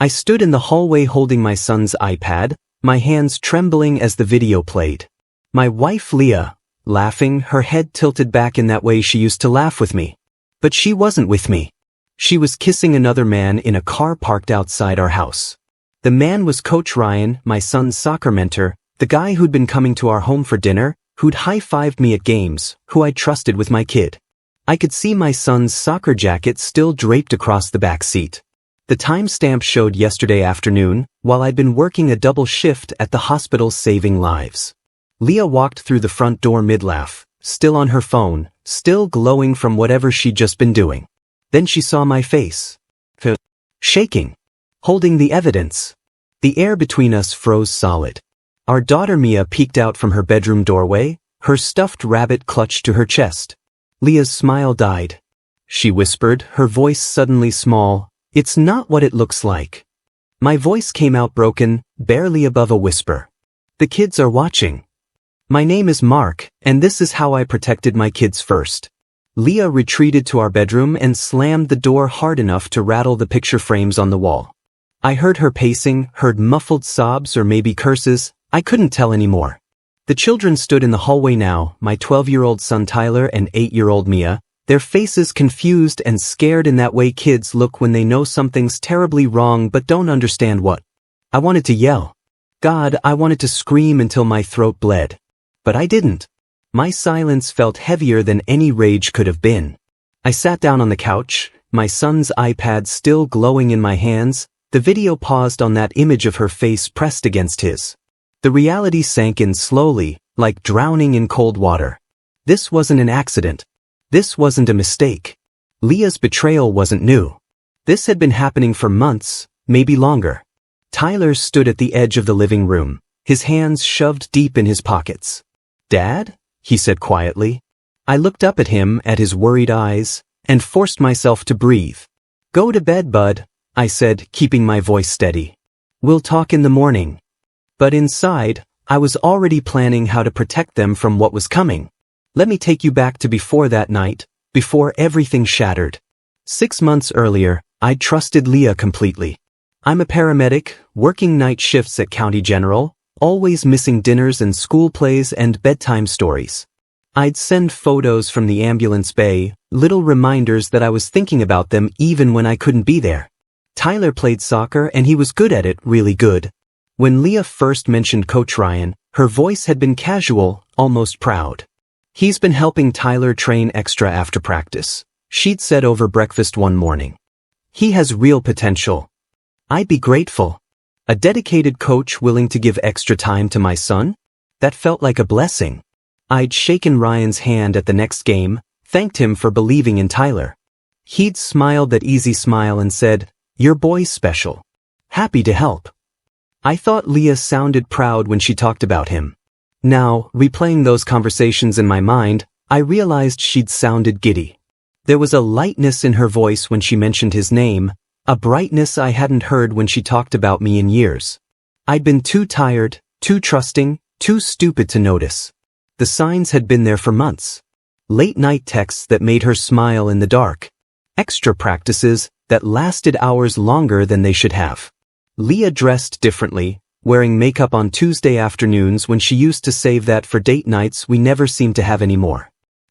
I stood in the hallway holding my son's iPad, my hands trembling as the video played. My wife Leah, laughing, her head tilted back in that way she used to laugh with me. But she wasn't with me. She was kissing another man in a car parked outside our house. The man was Coach Ryan, my son's soccer mentor, the guy who'd been coming to our home for dinner, who'd high-fived me at games, who I trusted with my kid. I could see my son's soccer jacket still draped across the back seat. The timestamp showed yesterday afternoon, while I'd been working a double shift at the hospital saving lives. Leah walked through the front door mid-laugh, still on her phone, still glowing from whatever she'd just been doing. Then she saw my face. Shaking. Holding the evidence. The air between us froze solid. Our daughter Mia peeked out from her bedroom doorway, her stuffed rabbit clutched to her chest. Leah's smile died. She whispered, her voice suddenly small, "It's not what it looks like." My voice came out broken, barely above a whisper. "The kids are watching. My name is Mark, and this is how I protected my kids first." Leah retreated to our bedroom and slammed the door hard enough to rattle the picture frames on the wall. I heard her pacing, heard muffled sobs or maybe curses. I couldn't tell anymore. The children stood in the hallway now, my 12-year-old son Tyler and 8-year-old Mia, their faces confused and scared in that way kids look when they know something's terribly wrong but don't understand what. I wanted to yell. God, I wanted to scream until my throat bled. But I didn't. My silence felt heavier than any rage could have been. I sat down on the couch, my son's iPad still glowing in my hands, the video paused on that image of her face pressed against his. The reality sank in slowly, like drowning in cold water. This wasn't an accident. This wasn't a mistake. Leah's betrayal wasn't new. This had been happening for months, maybe longer. Tyler stood at the edge of the living room, his hands shoved deep in his pockets. "Dad?" he said quietly. I looked up at him, at his worried eyes, and forced myself to breathe. "Go to bed, bud," I said, keeping my voice steady. "We'll talk in the morning." But inside, I was already planning how to protect them from what was coming. Let me take you back to before that night, before everything shattered. 6 months earlier, I'd trusted Leah completely. I'm a paramedic, working night shifts at County General, always missing dinners and school plays and bedtime stories. I'd send photos from the ambulance bay, little reminders that I was thinking about them even when I couldn't be there. Tyler played soccer and he was good at it, really good. When Leah first mentioned Coach Ryan, her voice had been casual, almost proud. "He's been helping Tyler train extra after practice," she'd said over breakfast one morning. "He has real potential." I'd be grateful. A dedicated coach willing to give extra time to my son? That felt like a blessing. I'd shaken Ryan's hand at the next game, thanked him for believing in Tyler. He'd smiled that easy smile and said, "Your boy's special. Happy to help." I thought Leah sounded proud when she talked about him. Now, replaying those conversations in my mind, I realized she'd sounded giddy. There was a lightness in her voice when she mentioned his name, a brightness I hadn't heard when she talked about me in years. I'd been too tired, too trusting, too stupid to notice. The signs had been there for months. Late-night texts that made her smile in the dark. Extra practices that lasted hours longer than they should have. Leah dressed differently, wearing makeup on Tuesday afternoons when she used to save that for date nights we never seemed to have anymore.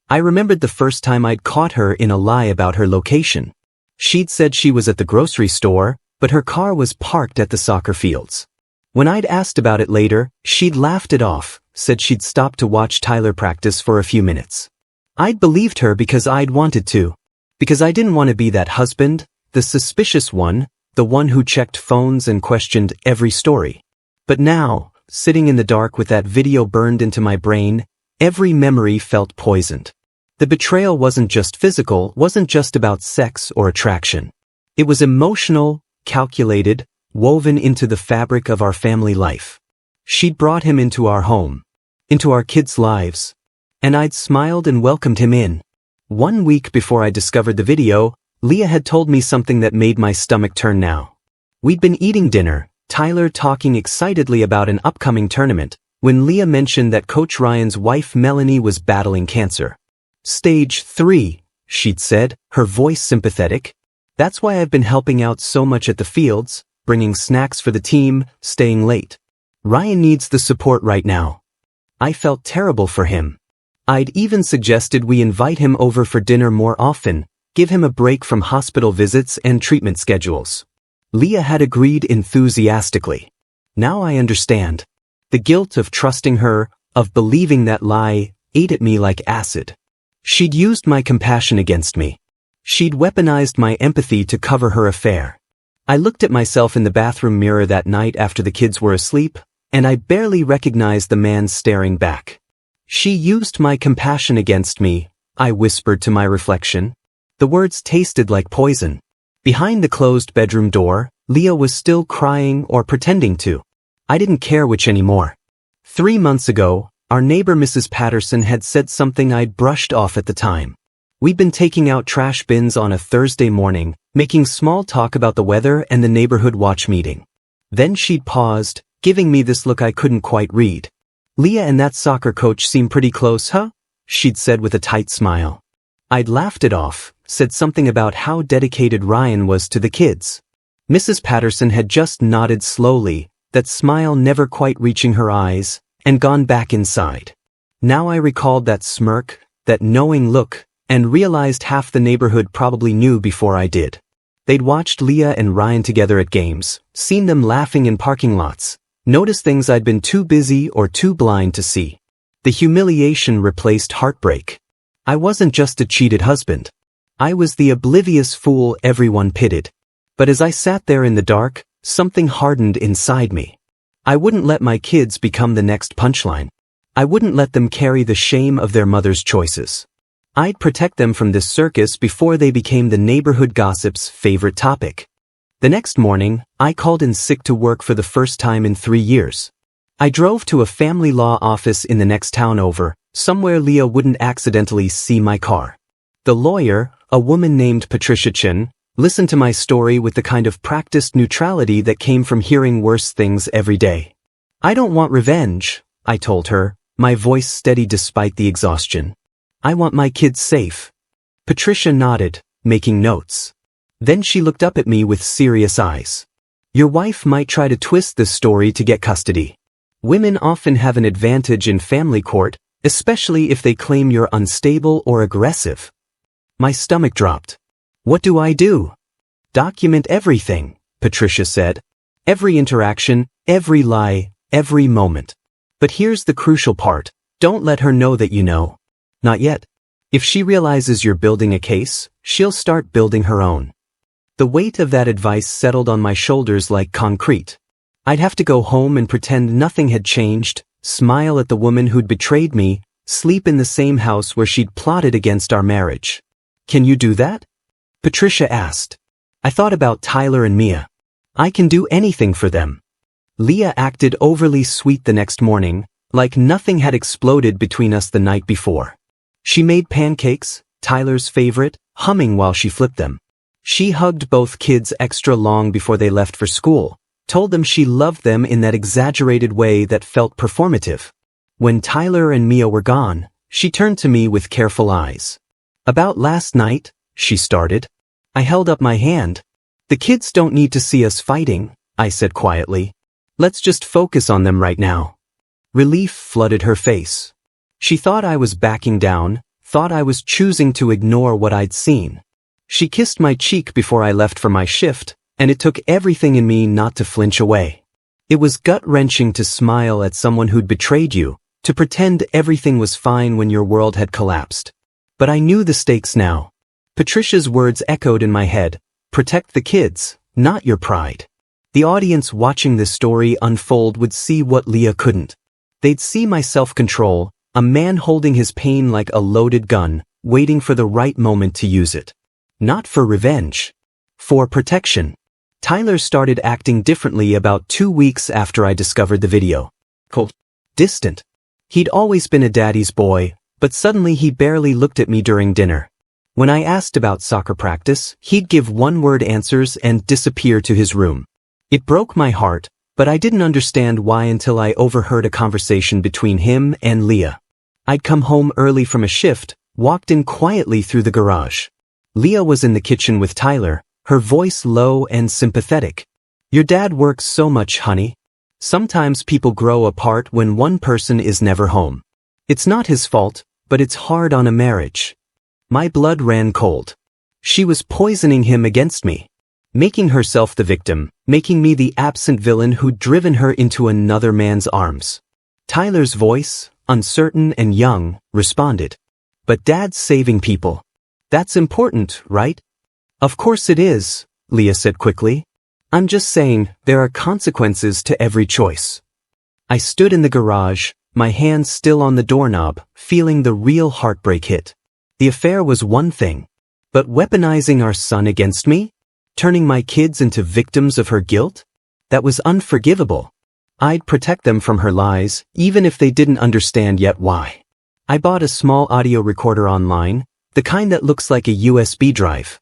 I remembered the first time I'd caught her in a lie about her location. She'd said she was at the grocery store, but her car was parked at the soccer fields. When I'd asked about it later, she'd laughed it off, said she'd stopped to watch Tyler practice for a few minutes. I'd believed her because I'd wanted to. Because I didn't want to be that husband, the suspicious one, the one who checked phones and questioned every story. But now, sitting in the dark with that video burned into my brain, every memory felt poisoned. The betrayal wasn't just physical, wasn't just about sex or attraction. It was emotional, calculated, woven into the fabric of our family life. She'd brought him into our home, into our kids' lives, and I'd smiled and welcomed him in. 1 week before I discovered the video, Leah had told me something that made my stomach turn now. We'd been eating dinner, Tyler talking excitedly about an upcoming tournament, when Leah mentioned that Coach Ryan's wife Melanie was battling cancer. "Stage 3, she'd said, her voice sympathetic. "That's why I've been helping out so much at the fields. bringing snacks for the team, staying late. Ryan needs the support right now. I felt terrible for him. I'd even suggested we invite him over for dinner more often, give him a break from hospital visits and treatment schedules. Leah had agreed enthusiastically. Now I understand. The guilt of trusting her, of believing that lie, ate at me like acid. She'd used my compassion against me. She'd weaponized my empathy to cover her affair. I looked at myself in the bathroom mirror that night after the kids were asleep, and I barely recognized the man staring back. She used my compassion against me, I whispered to my reflection. The words tasted like poison. Behind the closed bedroom door, Leah was still crying or pretending to. I didn't care which anymore. 3 months ago, our neighbor Mrs. Patterson had said something I'd brushed off at the time. We'd been taking out trash bins on a Thursday morning, making small talk about the weather and the neighborhood watch meeting. Then she'd paused, giving me this look I couldn't quite read. "Leah and that soccer coach seem pretty close, huh?" she'd said with a tight smile. I'd laughed it off, said something about how dedicated Ryan was to the kids. Mrs. Patterson had just nodded slowly, that smile never quite reaching her eyes, and gone back inside. Now I recalled that smirk, that knowing look, and realized half the neighborhood probably knew before I did. They'd watched Leah and Ryan together at games, seen them laughing in parking lots, noticed things I'd been too busy or too blind to see. The humiliation replaced heartbreak. I wasn't just a cheated husband. I was the oblivious fool everyone pitied. But as I sat there in the dark, something hardened inside me. I wouldn't let my kids become the next punchline. I wouldn't let them carry the shame of their mother's choices. I'd protect them from this circus before they became the neighborhood gossip's favorite topic. The next morning, I called in sick to work for the first time in 3 years. I drove to a family law office in the next town over, somewhere Leah wouldn't accidentally see my car. The lawyer, a woman named Patricia Chin, listened to my story with the kind of practiced neutrality that came from hearing worse things every day. "I don't want revenge," I told her, my voice steady despite the exhaustion. "I want my kids safe." Patricia nodded, making notes. Then she looked up at me with serious eyes. "Your wife might try to twist this story to get custody. Women often have an advantage in family court, especially if they claim you're unstable or aggressive." My stomach dropped. "What do I do?" "Document everything," Patricia said. "Every interaction, every lie, every moment. But here's the crucial part. Don't let her know that you know. Not yet. If she realizes you're building a case, she'll start building her own." The weight of that advice settled on my shoulders like concrete. I'd have to go home and pretend nothing had changed, smile at the woman who'd betrayed me, sleep in the same house where she'd plotted against our marriage. "Can you do that?" Patricia asked. I thought about Tyler and Mia. I can do anything for them. Leah acted overly sweet the next morning, like nothing had exploded between us the night before. She made pancakes, Tyler's favorite, humming while she flipped them. She hugged both kids extra long before they left for school, told them she loved them in that exaggerated way that felt performative. When Tyler and Mia were gone, she turned to me with careful eyes. "About last night," she started. I held up my hand. "The kids don't need to see us fighting," I said quietly. "Let's just focus on them right now." Relief flooded her face. She thought I was backing down, thought I was choosing to ignore what I'd seen. She kissed my cheek before I left for my shift, and it took everything in me not to flinch away. It was gut-wrenching to smile at someone who'd betrayed you, to pretend everything was fine when your world had collapsed. But I knew the stakes now. Patricia's words echoed in my head. Protect the kids, not your pride. The audience watching this story unfold would see what Leah couldn't. They'd see my self-control, a man holding his pain like a loaded gun, waiting for the right moment to use it. Not for revenge. For protection. Tyler started acting differently about 2 weeks after I discovered the video. Cold. Distant. He'd always been a daddy's boy, but suddenly he barely looked at me during dinner. When I asked about soccer practice, he'd give one-word answers and disappear to his room. It broke my heart, but I didn't understand why until I overheard a conversation between him and Leah. I'd come home early from a shift, walked in quietly through the garage. Leah was in the kitchen with Tyler, her voice low and sympathetic. Your dad works so much, honey. Sometimes people grow apart when one person is never home. It's not his fault, but it's hard on a marriage. My blood ran cold. She was poisoning him against me, making herself the victim, making me the absent villain who'd driven her into another man's arms. Tyler's voice, uncertain and young, responded. But Dad's saving people. That's important, right? Of course it is, Leah said quickly. I'm just saying, there are consequences to every choice. I stood in the garage, my hands still on the doorknob, feeling the real heartbreak hit. The affair was one thing, but weaponizing our son against me? Turning my kids into victims of her guilt? That was unforgivable. I'd protect them from her lies, even if they didn't understand yet why. I bought a small audio recorder online, the kind that looks like a USB drive.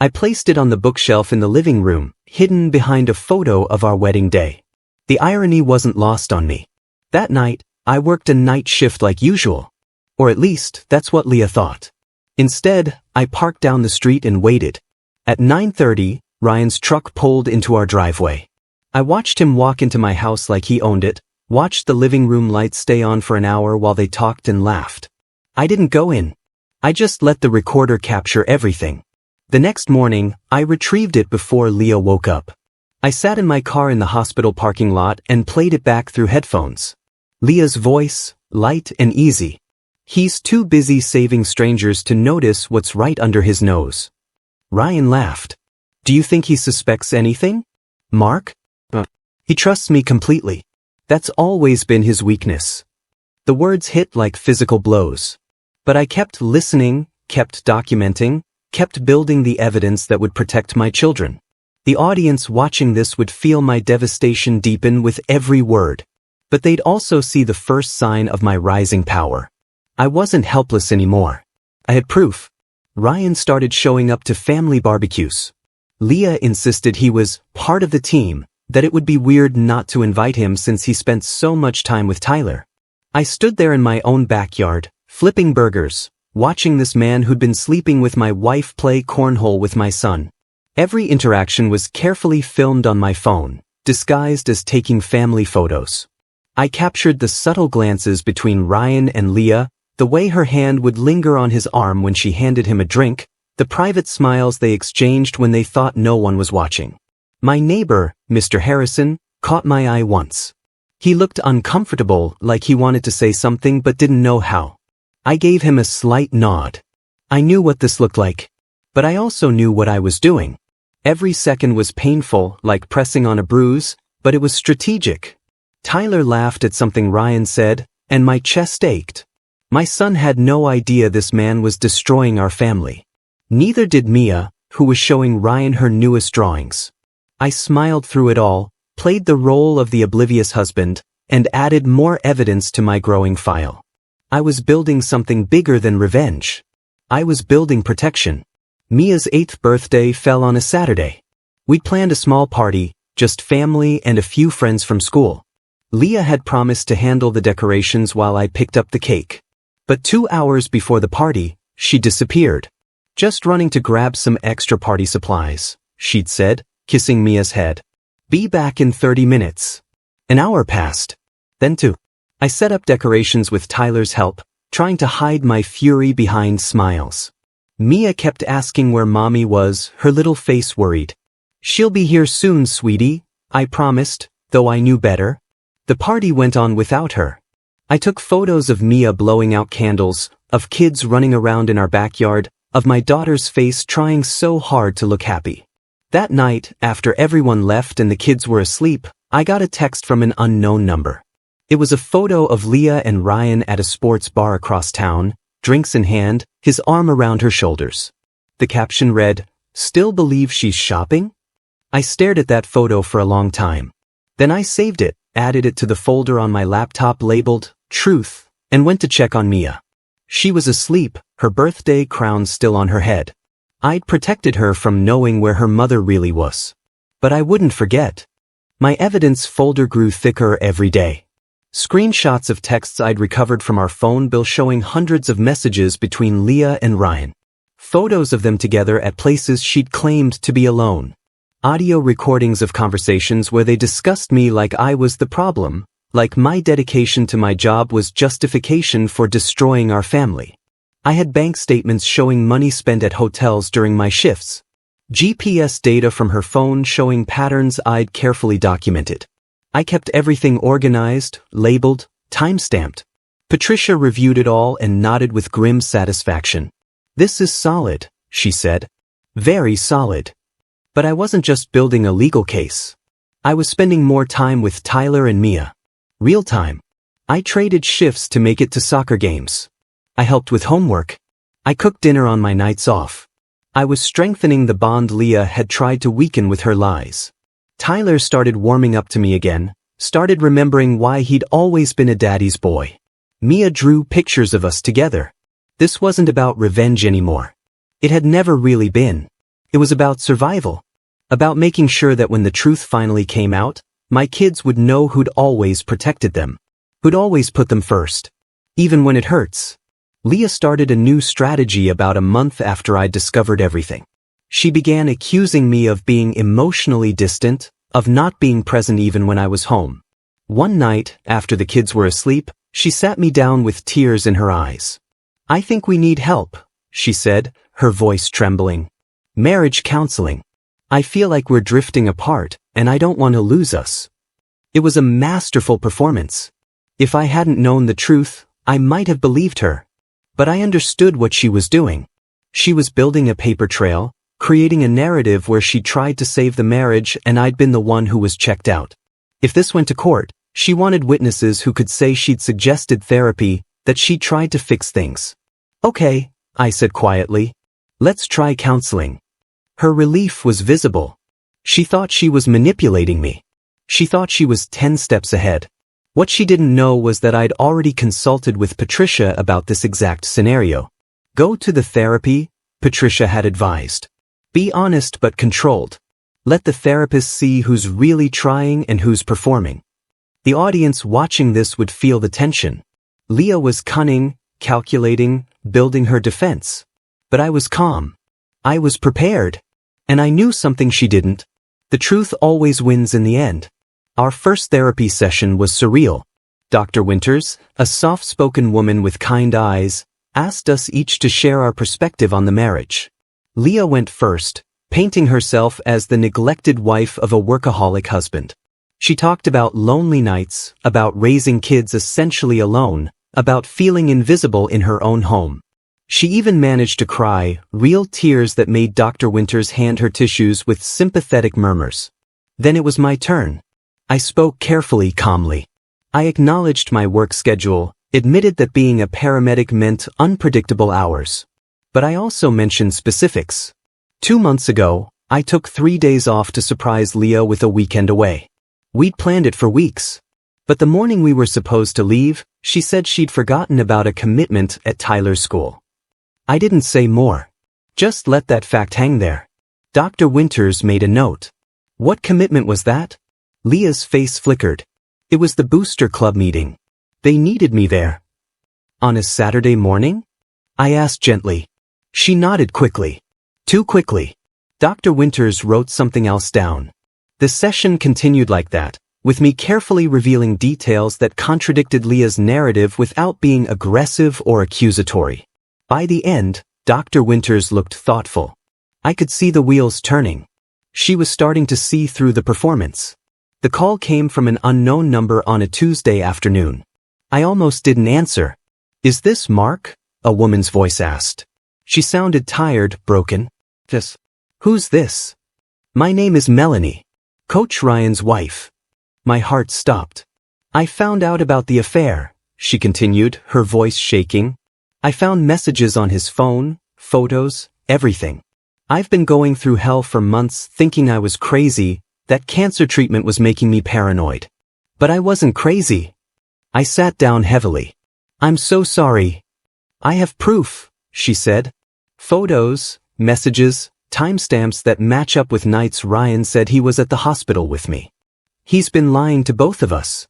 I placed it on the bookshelf in the living room, hidden behind a photo of our wedding day. The irony wasn't lost on me. That night, I worked a night shift like usual. Or at least, that's what Leah thought. Instead, I parked down the street and waited. At 9:30, Ryan's truck pulled into our driveway. I watched him walk into my house like he owned it, watched the living room lights stay on for an hour while they talked and laughed. I didn't go in. I just let the recorder capture everything. The next morning, I retrieved it before Leah woke up. I sat in my car in the hospital parking lot and played it back through headphones. Leah's voice, light and easy. He's too busy saving strangers to notice what's right under his nose. Ryan laughed. Do you think he suspects anything? Mark? He trusts me completely. That's always been his weakness. The words hit like physical blows. But I kept listening, kept documenting, kept building the evidence that would protect my children. The audience watching this would feel my devastation deepen with every word. But they'd also see the first sign of my rising power. I wasn't helpless anymore. I had proof. Ryan started showing up to family barbecues. Leah insisted he was part of the team, that it would be weird not to invite him since he spent so much time with Tyler. I stood there in my own backyard, flipping burgers, watching this man who'd been sleeping with my wife play cornhole with my son. Every interaction was carefully filmed on my phone, disguised as taking family photos. I captured the subtle glances between Ryan and Leah, the way her hand would linger on his arm when she handed him a drink, the private smiles they exchanged when they thought no one was watching. My neighbor, Mr. Harrison, caught my eye once. He looked uncomfortable, like he wanted to say something but didn't know how. I gave him a slight nod. I knew what this looked like. But I also knew what I was doing. Every second was painful, like pressing on a bruise, but it was strategic. Tyler laughed at something Ryan said, and my chest ached. My son had no idea this man was destroying our family. Neither did Mia, who was showing Ryan her newest drawings. I smiled through it all, played the role of the oblivious husband, and added more evidence to my growing file. I was building something bigger than revenge. I was building protection. Mia's 8th birthday fell on a Saturday. We'd planned a small party, just family and a few friends from school. Leah had promised to handle the decorations while I picked up the cake. But 2 hours before the party, she disappeared. Just running to grab some extra party supplies, she'd said, kissing Mia's head. Be back in 30 minutes. An hour passed. Then 2. I set up decorations with Tyler's help, trying to hide my fury behind smiles. Mia kept asking where Mommy was, her little face worried. She'll be here soon, sweetie, I promised, though I knew better. The party went on without her. I took photos of Mia blowing out candles, of kids running around in our backyard, of my daughter's face trying so hard to look happy. That night, after everyone left and the kids were asleep, I got a text from an unknown number. It was a photo of Leah and Ryan at a sports bar across town, drinks in hand, his arm around her shoulders. The caption read, "Still believe she's shopping?" I stared at that photo for a long time. Then I saved it, added it to the folder on my laptop labeled, Truth, and went to check on Mia. She was asleep, her birthday crown still on her head. I'd protected her from knowing where her mother really was. But I wouldn't forget. My evidence folder grew thicker every day. Screenshots of texts I'd recovered from our phone bill showing hundreds of messages between Leah and Ryan. Photos of them together at places she'd claimed to be alone. Audio recordings of conversations where they discussed me like I was the problem, like my dedication to my job was justification for destroying our family. I had bank statements showing money spent at hotels during my shifts. GPS data from her phone showing patterns I'd carefully documented. I kept everything organized, labeled, time-stamped. Patricia reviewed it all and nodded with grim satisfaction. "This is solid," she said. "Very solid." But I wasn't just building a legal case. I was spending more time with Tyler and Mia. Real time. I traded shifts to make it to soccer games. I helped with homework. I cooked dinner on my nights off. I was strengthening the bond Leah had tried to weaken with her lies. Tyler started warming up to me again, started remembering why he'd always been a daddy's boy. Mia drew pictures of us together. This wasn't about revenge anymore. It had never really been. It was about survival. About making sure that when the truth finally came out, my kids would know who'd always protected them. Who'd always put them first. Even when it hurts. Leah started a new strategy about a month after I'd discovered everything. She began accusing me of being emotionally distant, of not being present even when I was home. One night, after the kids were asleep, she sat me down with tears in her eyes. "I think we need help," she said, her voice trembling. "Marriage counseling. I feel like we're drifting apart, and I don't want to lose us." It was a masterful performance. If I hadn't known the truth, I might have believed her. But I understood what she was doing. She was building a paper trail, creating a narrative where she tried to save the marriage and I'd been the one who was checked out. If this went to court, she wanted witnesses who could say she'd suggested therapy, that she tried to fix things. "Okay," I said quietly. "Let's try counseling." Her relief was visible. She thought she was manipulating me. She thought she was 10 steps ahead. What she didn't know was that I'd already consulted with Patricia about this exact scenario. "Go to the therapy," Patricia had advised. "Be honest but controlled. Let the therapist see who's really trying and who's performing." The audience watching this would feel the tension. Leah was cunning, calculating, building her defense. But I was calm. I was prepared. And I knew something she didn't. The truth always wins in the end. Our first therapy session was surreal. Dr. Winters, a soft-spoken woman with kind eyes, asked us each to share our perspective on the marriage. Leah went first, painting herself as the neglected wife of a workaholic husband. She talked about lonely nights, about raising kids essentially alone, about feeling invisible in her own home. She even managed to cry, real tears that made Dr. Winters hand her tissues with sympathetic murmurs. Then it was my turn. I spoke carefully, calmly. I acknowledged my work schedule, admitted that being a paramedic meant unpredictable hours. But I also mentioned specifics. 2 months ago, I took 3 days off to surprise Leah with a weekend away. We'd planned it for weeks. But the morning we were supposed to leave, she said she'd forgotten about a commitment at Tyler's school. I didn't say more. Just let that fact hang there. Dr. Winters made a note. "What commitment was that?" Leah's face flickered. "It was the booster club meeting. They needed me there." "On a Saturday morning?" I asked gently. She nodded quickly. Too quickly. Dr. Winters wrote something else down. The session continued like that, with me carefully revealing details that contradicted Leah's narrative without being aggressive or accusatory. By the end, Dr. Winters looked thoughtful. I could see the wheels turning. She was starting to see through the performance. The call came from an unknown number on a Tuesday afternoon. I almost didn't answer. "Is this Mark?" a woman's voice asked. She sounded tired, broken. "Yes." "Who's this?" "My name is Melanie. Coach Ryan's wife." My heart stopped. "I found out about the affair," she continued, her voice shaking. "I found messages on his phone, photos, everything. I've been going through hell for months thinking I was crazy, that cancer treatment was making me paranoid. But I wasn't crazy." I sat down heavily. "I'm so sorry." "I have proof," she said. "Photos, messages, timestamps that match up with nights Ryan said he was at the hospital with me. He's been lying to both of us.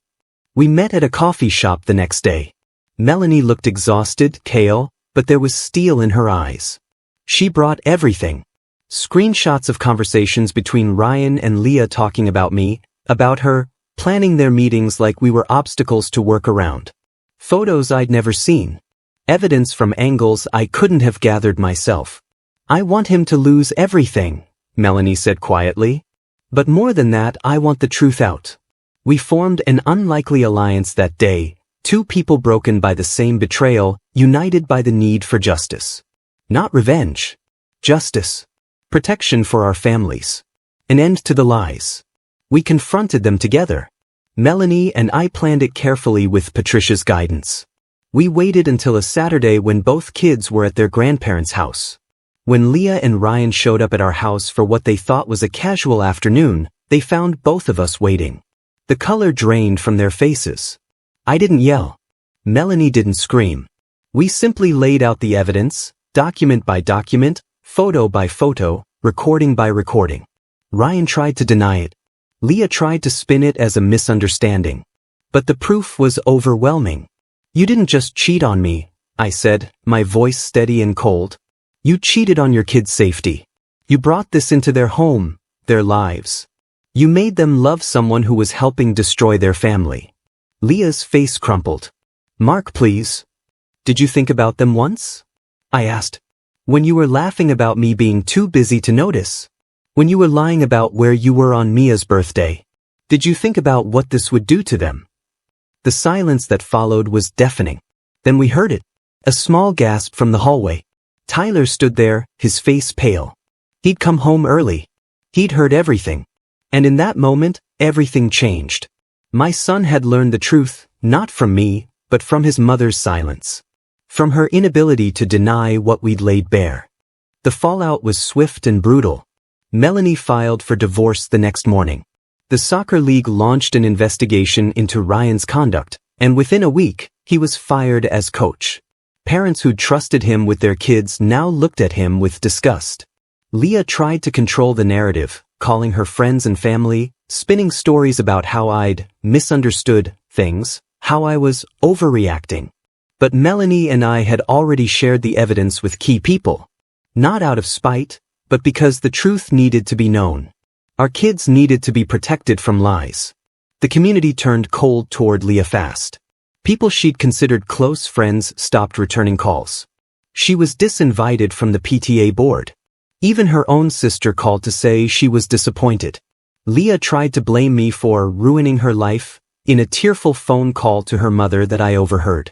We met at a coffee shop the next day." Melanie looked exhausted, pale, but there was steel in her eyes. "She brought everything. Screenshots of conversations between Ryan and Leah talking about me, about her, planning their meetings like we were obstacles to work around. Photos I'd never seen. Evidence from angles I couldn't have gathered myself. I want him to lose everything, Melanie said quietly. But more than that, I want the truth out. We formed an unlikely alliance that day, two people broken by the same betrayal, united by the need for justice. Not revenge. Justice. Protection for our families. An end to the lies. We confronted them together. Melanie and I planned it carefully with Patricia's guidance. We waited until a Saturday when both kids were at their grandparents' house. When Leah and Ryan showed up at our house for what they thought was a casual afternoon, they found both of us waiting. The color drained from their faces. I didn't yell. Melanie didn't scream. We simply laid out the evidence, document by document, photo by photo, recording by recording. Ryan tried to deny it. Leah tried to spin it as a misunderstanding. But the proof was overwhelming. You didn't just cheat on me, I said, my voice steady and cold. You cheated on your kids' safety. You brought this into their home, their lives. You made them love someone who was helping destroy their family. Leah's face crumpled. Mark, please. Did you think about them once? I asked. When you were laughing about me being too busy to notice? When you were lying about where you were on Mia's birthday? Did you think about what this would do to them? The silence that followed was deafening. Then we heard it. A small gasp from the hallway. Tyler stood there, his face pale. He'd come home early. He'd heard everything. And in that moment, everything changed. My son had learned the truth, not from me, but from his mother's silence. From her inability to deny what we'd laid bare. The fallout was swift and brutal. Melanie filed for divorce the next morning. The soccer league launched an investigation into Ryan's conduct, and within a week, he was fired as coach. Parents who'd trusted him with their kids now looked at him with disgust. Leah tried to control the narrative, calling her friends and family, spinning stories about how I'd misunderstood things, how I was overreacting. But Melanie and I had already shared the evidence with key people. Not out of spite, but because the truth needed to be known. Our kids needed to be protected from lies. The community turned cold toward Leah fast. People she'd considered close friends stopped returning calls. She was disinvited from the PTA board. Even her own sister called to say she was disappointed. Leah tried to blame me for ruining her life, in a tearful phone call to her mother that I overheard.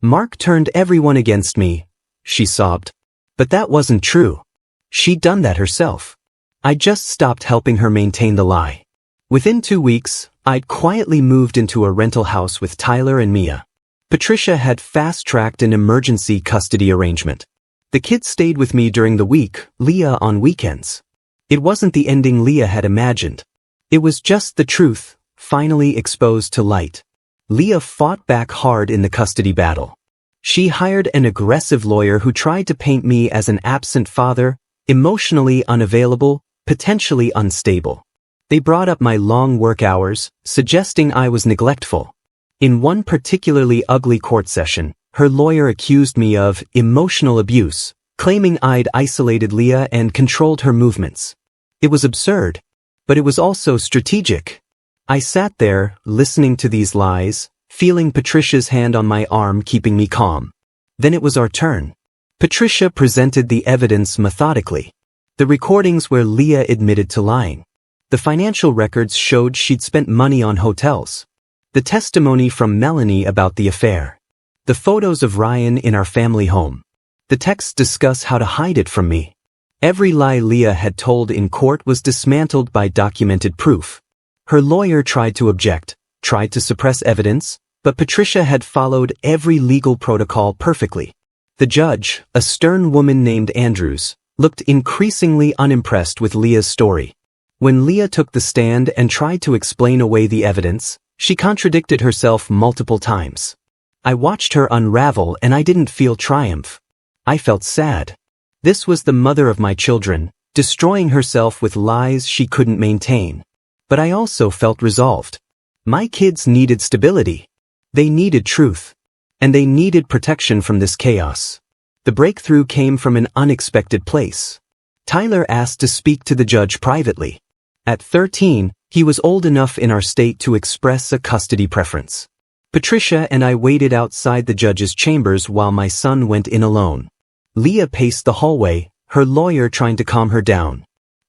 Mark turned everyone against me, she sobbed. But that wasn't true. She'd done that herself. I just stopped helping her maintain the lie. Within 2 weeks, I'd quietly moved into a rental house with Tyler and Mia. Patricia had fast-tracked an emergency custody arrangement. The kids stayed with me during the week, Leah on weekends. It wasn't the ending Leah had imagined. It was just the truth, finally exposed to light. Leah fought back hard in the custody battle. She hired an aggressive lawyer who tried to paint me as an absent father, emotionally unavailable, potentially unstable. They brought up my long work hours, suggesting I was neglectful. In one particularly ugly court session, her lawyer accused me of emotional abuse, claiming I'd isolated Leah and controlled her movements. It was absurd, but it was also strategic. I sat there, listening to these lies, feeling Patricia's hand on my arm keeping me calm. Then it was our turn. Patricia presented the evidence methodically. The recordings where Leah admitted to lying. The financial records showed she'd spent money on hotels. The testimony from Melanie about the affair. The photos of Ryan in our family home. The texts discuss how to hide it from me. Every lie Leah had told in court was dismantled by documented proof. Her lawyer tried to object, tried to suppress evidence, but Patricia had followed every legal protocol perfectly. The judge, a stern woman named Andrews, looked increasingly unimpressed with Leah's story. When Leah took the stand and tried to explain away the evidence, she contradicted herself multiple times. I watched her unravel and I didn't feel triumph. I felt sad. This was the mother of my children, destroying herself with lies she couldn't maintain. But I also felt resolved. My kids needed stability. They needed truth. And they needed protection from this chaos. The breakthrough came from an unexpected place. Tyler asked to speak to the judge privately. At 13, he was old enough in our state to express a custody preference. Patricia and I waited outside the judge's chambers while my son went in alone. Leah paced the hallway, her lawyer trying to calm her down.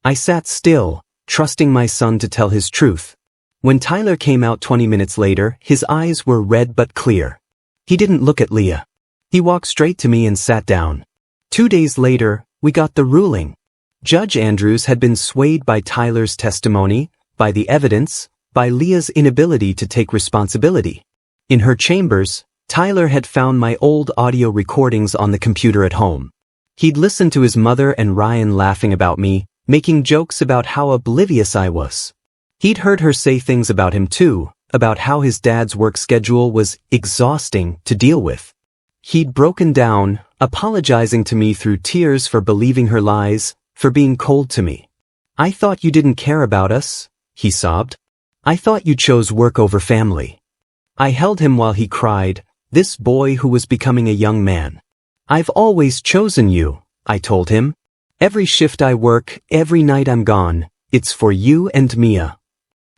I sat still, trusting my son to tell his truth. When Tyler came out 20 minutes later, his eyes were red but clear. He didn't look at Leah. He walked straight to me and sat down. 2 days later, we got the ruling. Judge Andrews had been swayed by Tyler's testimony, by the evidence, by Leah's inability to take responsibility. In her chambers, Tyler had found my old audio recordings on the computer at home. He'd listened to his mother and Ryan laughing about me, making jokes about how oblivious I was. He'd heard her say things about him too, about how his dad's work schedule was exhausting to deal with. He'd broken down, apologizing to me through tears for believing her lies, for being cold to me. "I thought you didn't care about us," he sobbed. "I thought you chose work over family." I held him while he cried, this boy who was becoming a young man. "I've always chosen you," I told him. "Every shift I work, every night I'm gone, it's for you and Mia."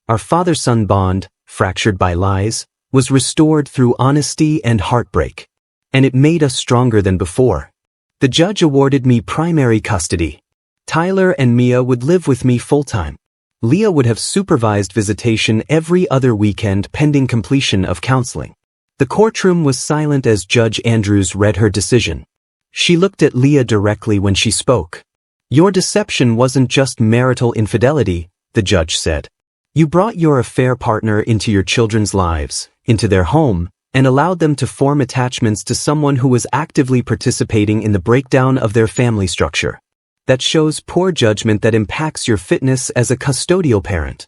Our father-son bond, fractured by lies, was restored through honesty and heartbreak. And it made us stronger than before. The judge awarded me primary custody. Tyler and Mia would live with me full-time. Leah would have supervised visitation every other weekend pending completion of counseling. The courtroom was silent as Judge Andrews read her decision. She looked at Leah directly when she spoke. "Your deception wasn't just marital infidelity," the judge said. "You brought your affair partner into your children's lives, into their home, and allowed them to form attachments to someone who was actively participating in the breakdown of their family structure. That shows poor judgment that impacts your fitness as a custodial parent."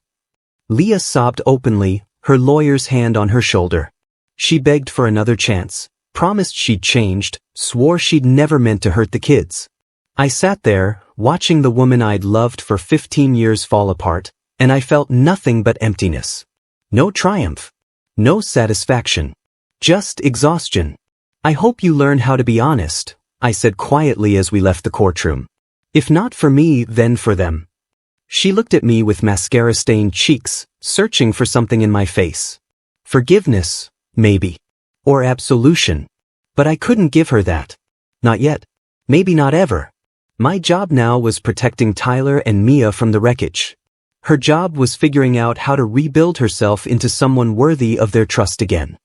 Leah sobbed openly, her lawyer's hand on her shoulder. She begged for another chance, promised she'd changed, swore she'd never meant to hurt the kids. I sat there, watching the woman I'd loved for 15 years fall apart, and I felt nothing but emptiness. No triumph. No satisfaction. Just exhaustion. "I hope you learn how to be honest," I said quietly as we left the courtroom. "If not for me, then for them." She looked at me with mascara-stained cheeks, searching for something in my face. Forgiveness, maybe. Or absolution. But I couldn't give her that. Not yet. Maybe not ever. My job now was protecting Tyler and Mia from the wreckage. Her job was figuring out how to rebuild herself into someone worthy of their trust again.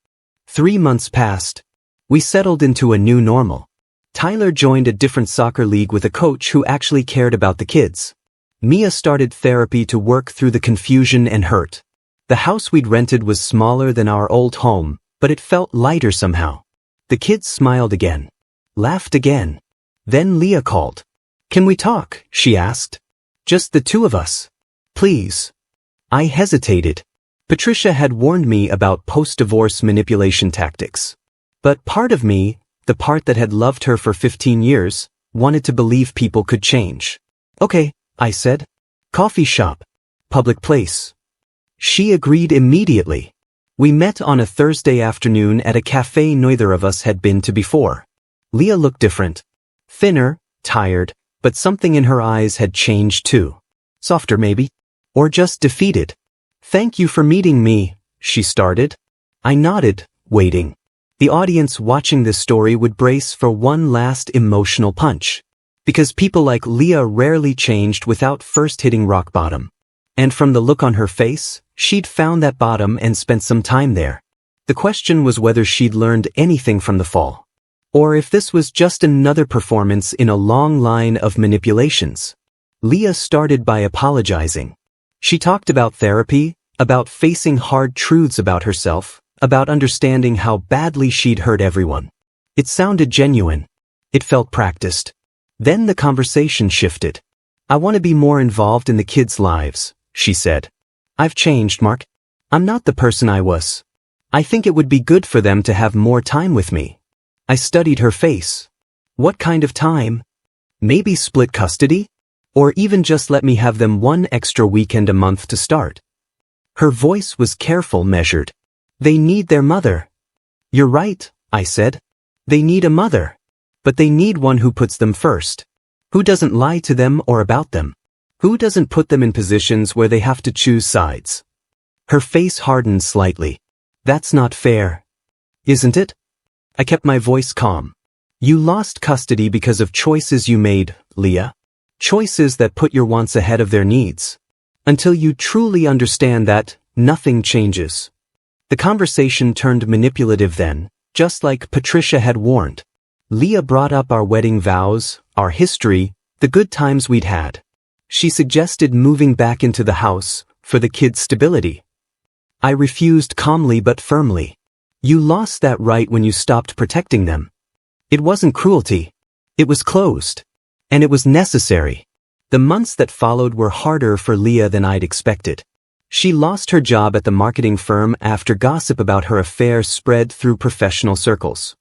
3 months passed. We settled into a new normal. Tyler joined a different soccer league with a coach who actually cared about the kids. Mia started therapy to work through the confusion and hurt. The house we'd rented was smaller than our old home, but it felt lighter somehow. The kids smiled again. Laughed again. Then Leah called. "Can we talk?" she asked. "Just the two of us. Please." I hesitated. Patricia had warned me about post-divorce manipulation tactics. But part of me, the part that had loved her for 15 years, wanted to believe people could change. "Okay," I said. "Coffee shop. Public place." She agreed immediately. We met on a Thursday afternoon at a cafe neither of us had been to before. Leah looked different. Thinner, tired, but something in her eyes had changed too. Softer maybe? Or just defeated. "Thank you for meeting me," she started. I nodded, waiting. The audience watching this story would brace for one last emotional punch. Because people like Leah rarely changed without first hitting rock bottom. And from the look on her face, she'd found that bottom and spent some time there. The question was whether she'd learned anything from the fall. Or if this was just another performance in a long line of manipulations. Leah started by apologizing. She talked about therapy, about facing hard truths about herself, about understanding how badly she'd hurt everyone. It sounded genuine. It felt practiced. Then the conversation shifted. "I want to be more involved in the kids' lives," she said. "I've changed, Mark. I'm not the person I was. I think it would be good for them to have more time with me." I studied her face. What kind of time? Maybe split custody? Or even just let me have them one extra weekend a month to start. Her voice was careful, measured. "They need their mother." "You're right," I said. "They need a mother. But they need one who puts them first. Who doesn't lie to them or about them? Who doesn't put them in positions where they have to choose sides? Her face hardened slightly. That's not fair. Isn't it? I kept my voice calm. You lost custody because of choices you made, Leah. Choices that put your wants ahead of their needs. Until you truly understand that, nothing changes. The conversation turned manipulative then, just like Patricia had warned. Leah brought up our wedding vows, our history, the good times we'd had. She suggested moving back into the house, for the kids' stability. I refused calmly but firmly. You lost that right when you stopped protecting them. It wasn't cruelty. It was closed. And it was necessary. The months that followed were harder for Leah than I'd expected. She lost her job at the marketing firm after gossip about her affair spread through professional circles.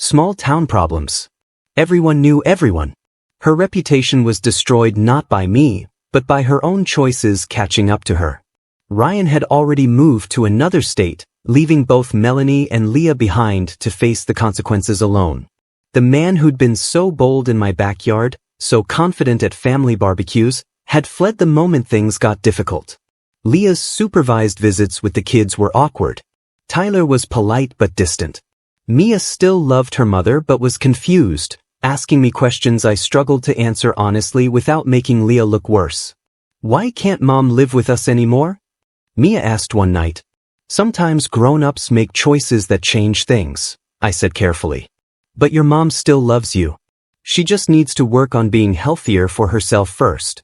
Small town problems. Everyone knew everyone. Her reputation was destroyed not by me, but by her own choices catching up to her. Ryan had already moved to another state, leaving both Melanie and Leah behind to face the consequences alone. The man who'd been so bold in my backyard, so confident at family barbecues, had fled the moment things got difficult. Leah's supervised visits with the kids were awkward. Tyler was polite but distant. Mia still loved her mother but was confused, asking me questions I struggled to answer honestly without making Leah look worse. Why can't Mom live with us anymore? Mia asked one night. Sometimes grown-ups make choices that change things, I said carefully. But your mom still loves you. She just needs to work on being healthier for herself first.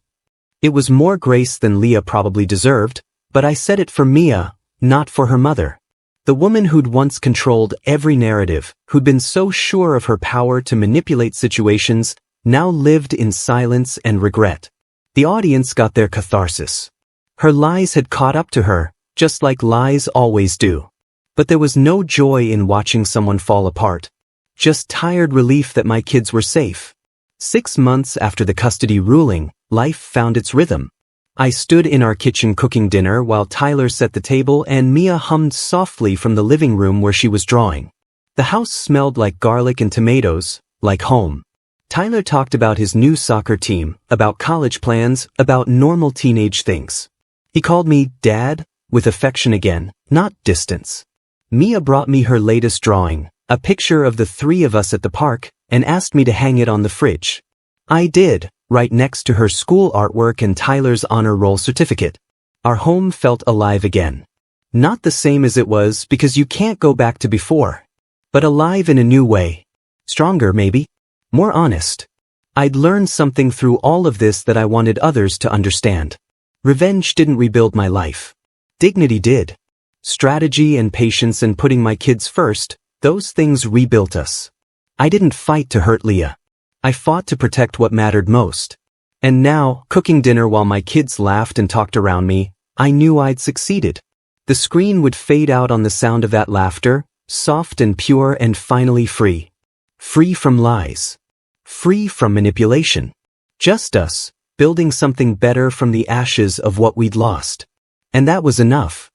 It was more grace than Leah probably deserved, but I said it for Mia, not for her mother. The woman who'd once controlled every narrative, who'd been so sure of her power to manipulate situations, now lived in silence and regret. The audience got their catharsis. Her lies had caught up to her, just like lies always do. But there was no joy in watching someone fall apart. Just tired relief that my kids were safe. 6 months after the custody ruling, life found its rhythm. I stood in our kitchen cooking dinner while Tyler set the table and Mia hummed softly from the living room where she was drawing. The house smelled like garlic and tomatoes, like home. Tyler talked about his new soccer team, about college plans, about normal teenage things. He called me Dad, with affection again, not distance. Mia brought me her latest drawing, a picture of the 3 of us at the park, and asked me to hang it on the fridge. I did, right next to her school artwork and Tyler's honor roll certificate. Our home felt alive again. Not the same as it was because you can't go back to before. But alive in a new way. Stronger maybe. More honest. I'd learned something through all of this that I wanted others to understand. Revenge didn't rebuild my life. Dignity did. Strategy and patience and putting my kids first, those things rebuilt us. I didn't fight to hurt Leah. I fought to protect what mattered most. And now, cooking dinner while my kids laughed and talked around me, I knew I'd succeeded. The screen would fade out on the sound of that laughter, soft and pure and finally free. Free from lies. Free from manipulation. Just us, building something better from the ashes of what we'd lost. And that was enough.